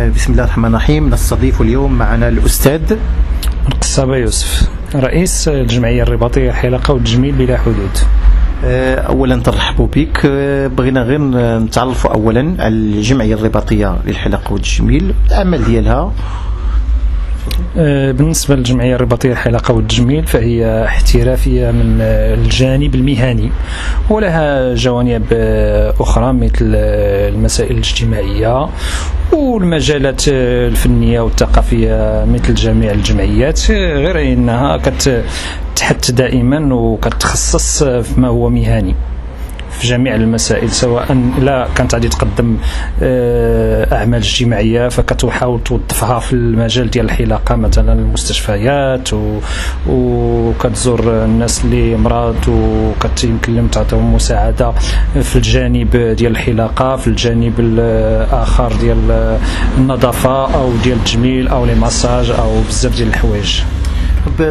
بسم الله الرحمن الرحيم. نستضيف اليوم معنا الأستاذ القصابة يوسف، رئيس الجمعية الرباطية الحلاقة والتجميل بلا حدود. أولا ترحبوا بك. بغينا غير نتعرفوا أولا على الجمعية الرباطية للحلاقة والتجميل، العمل ديالها. بالنسبة للجمعية الرباطية للحلاقة والتجميل فهي احترافية من الجانب المهني، ولها جوانب أخرى مثل المسائل الاجتماعية والمجالات الفنية والثقافية مثل جميع الجمعيات، غير أنها كتحث دائما وكتخصص فيما هو مهني في جميع المسائل، سواء لا كانت غادي تقدم أعمال اجتماعية فكتحاول توظفها في المجال ديال الحلاقة، مثلا المستشفيات وكتزور الناس اللي مرض ويمكن لهم تعطيهم مساعدة في الجانب ديال الحلاقة، في الجانب الآخر ديال النظافة أو ديال التجميل أو لي مساج أو بزاف ديال الحوايج.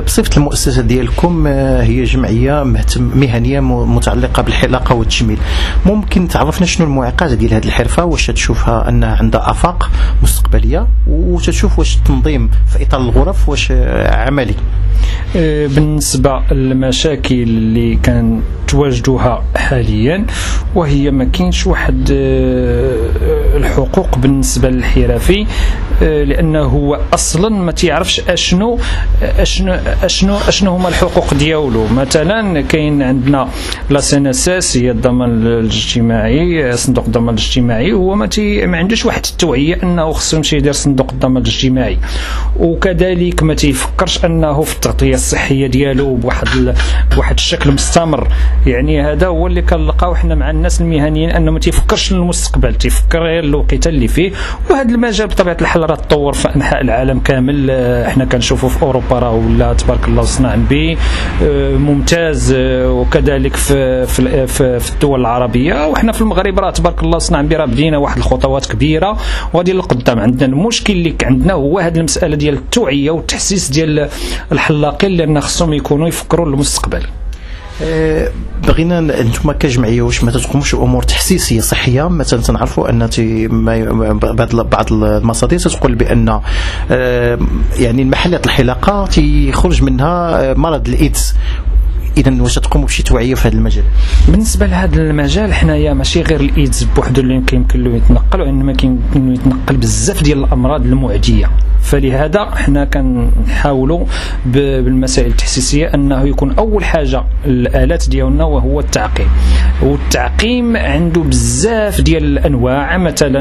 بصفة المؤسسة ديالكم هي جمعية مهنية متعلقة بالحلاقة والتجميل، ممكن تعرفنا شنو المعيقات ديال هذه الحرفة؟ واش تشوفها أنها عندها آفاق مستقبلية، وتشوف واش التنظيم في إطار الغرف واش عملي؟ بالنسبة للمشاكل اللي كان تواجدوها حاليا، وهي ما كاينش واحد الحقوق بالنسبة للحرفي، لأنه هو أصلا ما تعرفش أشنو هما الحقوق ديالو. مثلا كاين عندنا لا سنساس، هي الضمان الاجتماعي، صندوق الضمان الاجتماعي، هو ما عندوش واحد التوعية أنه خصو يمشي يدير صندوق الضمان الاجتماعي، وكذلك ما تيفكرش أنه في التغطية الصحية ديالو بواحد الشكل مستمر. يعني هذا هو اللي كنلقاو حنا مع الناس المهنيين، انه ما تيفكرش للمستقبل، تيفكر غير الوقيته اللي فيه. وهذا المجال بطبيعه الحال راه تطور في انحاء العالم كامل، حنا كنشوفوا في اوروبا راه ولا تبارك الله صنع به ممتاز، وكذلك في الدول العربيه، وحنا في المغرب راه تبارك الله صنع به، راه بدينا واحد الخطوات كبيره وغادي للقدام. عندنا المشكل اللي عندنا هو هذه المساله ديال التوعيه والتحسيس ديال الحلاقين، لان خصهم يكونوا يفكروا للمستقبل. بغينا انتم كجمعيه واش ما تقوموش امور تحسيسيه صحيه؟ مثلا تنعرفوا ان بعض المصادر تقول بان يعني المحلات الحلاقه تيخرج منها مرض الايدز، اذا واش تقوموا بشي توعيه في هذا المجال؟ بالنسبه لهذا المجال حنايا ماشي غير الايدز بوحدو اللي يمكن له يتنقل، وانما كاين يتنقل بزاف ديال الامراض المعديه. فلهذا حنا كنحاولوا بالمسائل التحسيسيه انه يكون اول حاجه الالات ديالنا وهو التعقيم، والتعقيم عنده بزاف ديال الانواع، مثلا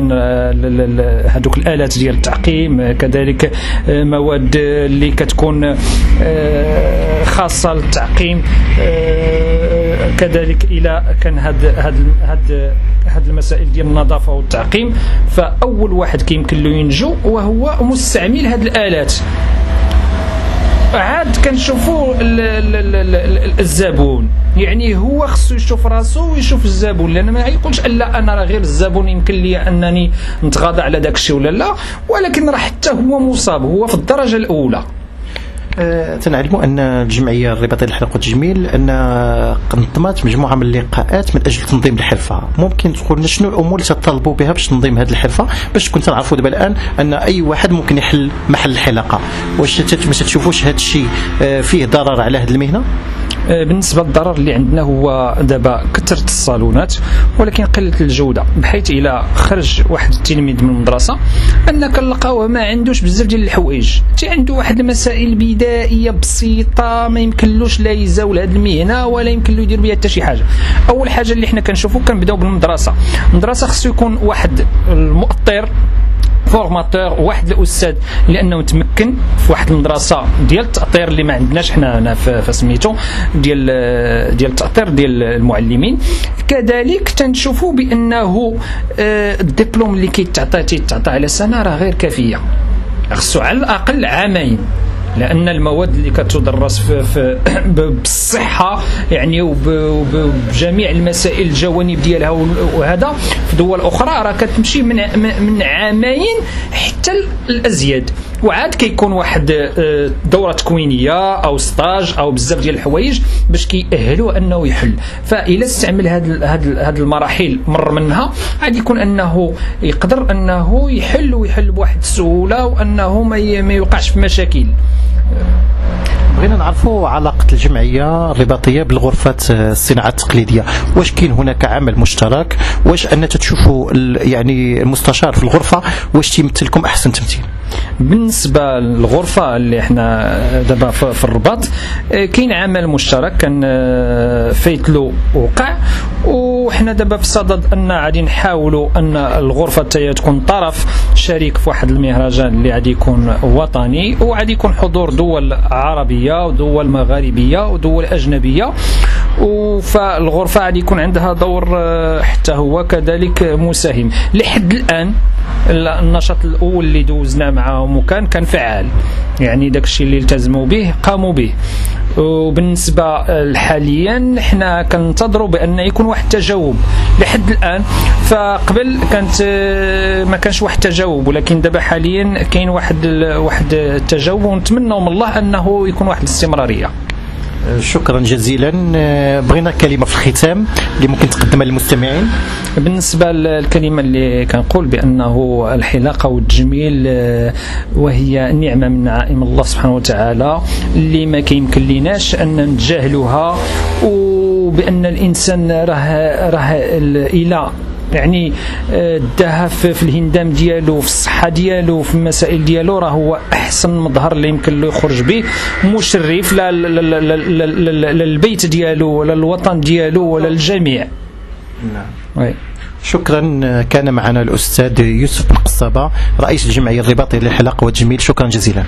هذوك الالات ديال التعقيم، كذلك مواد اللي كتكون خاصه للتعقيم، كذلك الى كان هاد المسائل ديال النظافه والتعقيم. فاول واحد كيمكن له ينجو وهو مستعمل هاد الالات. عاد كنشوفوا الزبون، يعني هو خصو يشوف راسو ويشوف الزبون، لان ما يقولش لا انا راه غير الزبون يمكن لي انني نتغاضى على داك الشيء ولا لا، ولكن راه حتى هو مصاب، هو في الدرجه الاولى. تنعلموا ان الجمعيه الرباطيه للحلاقه والتجميل ان نظمت مجموعه من اللقاءات من اجل تنظيم الحرفه. ممكن تقول لنا شنو الامور اللي تطالبوا بها باش تنظيم هذه الحرفه، باش كنت نعرفوا دابا الان ان اي واحد ممكن يحل محل الحلاقه؟ واش ما تشوفوش هذا الشيء فيه ضرر على هذه المهنه؟ بالنسبه للضرر اللي عندنا هو دابا كثره الصالونات، ولكن قله الجوده، بحيث الى خرج واحد التلميذ من المدرسه ان كنلقاوه ما عندوش بزاف ديال الحوايج، عنده واحد المسائل بدائيه بسيطه ما يمكنلوش لا يزاول هذه المهنه ولا يمكن له يدير بها حتى شي حاجه. اول حاجه اللي حنا كنشوفوا كنبداو بالمدرسه. المدرسه خصو يكون واحد المؤطر فورماتور، واحد الاستاذ لانه متمكن في واحد المدرسه ديال التاطير اللي ما عندناش حنا في سميتو ديال التاطير ديال المعلمين. كذلك تنشوفوا بانه الدبلوم اللي كيتعطى على سنه راه غير كافيه، خصو على الاقل عامين، لان المواد اللي كتدرس بالصحه يعني وبجميع المسائل الجوانب ديالها، وهذا في دول اخرى راه كتمشي من عامين حتى حتى الازيد، وعاد كيكون واحد دوره تكوينيه او ستاج او بزاف ديال الحوايج باش كيأهلوه انه يحل. فإلا استعمل هاد المراحل مر منها غادي يكون انه يقدر انه يحل بواحد السهوله وانه ما يوقعش في مشاكل. بغينا نعرفوا علاقة الجمعية الرباطية بالغرفات الصناعة التقليدية، واش كاين هناك عمل مشترك؟ واش أن تشوفوا يعني المستشار في الغرفة واش تيمثل لكم أحسن تمثيل؟ بالنسبة للغرفة اللي احنا دابا في الرباط كاين عمل مشترك كان فايتلو وقع، وحنا دابا في صدد ان غادي نحاولوا ان الغرفة تكون طرف شريك في واحد المهرجان اللي غادي يكون وطني، وغادي يكون حضور دول عربية ودول مغاربية ودول أجنبية، فالغرفة غادي يكون عندها دور حتى هو كذلك مساهم. لحد الآن النشاط الأول اللي دوزنا معهم كان فعال، يعني داك الشيء اللي التزموا به قاموا به. وبالنسبة حاليا حنا كننتظروا بأن يكون واحد التجاوب. لحد الآن فقبل ما كانش واحد التجاوب، ولكن دابا حاليا كاين واحد التجاوب، ونتمنوا من الله أنه يكون واحد الاستمرارية. شكرا جزيلا. بغينا كلمة في الختام اللي ممكن تقدمها للمستمعين. بالنسبة للكلمة اللي كنقول بأنه الحلاقة والتجميل وهي نعمة من نعائم الله سبحانه وتعالى اللي ما كيمكن ليناش أن نتجاهلوها، وبأن الإنسان راه إلى يعني داها في الهندام ديالو، في الصحة ديالو، في المسائل ديالو، راه هو أحسن مظهر اللي يمكن له يخرج به، مشرف للبيت ديالو ولا الوطن ديالو ولا الجميع. نعم. شكرا. كان معنا الأستاذ يوسف بن قصابة رئيس الجمعية الرباطية للحلاقة والتجميل. شكرا جزيلا.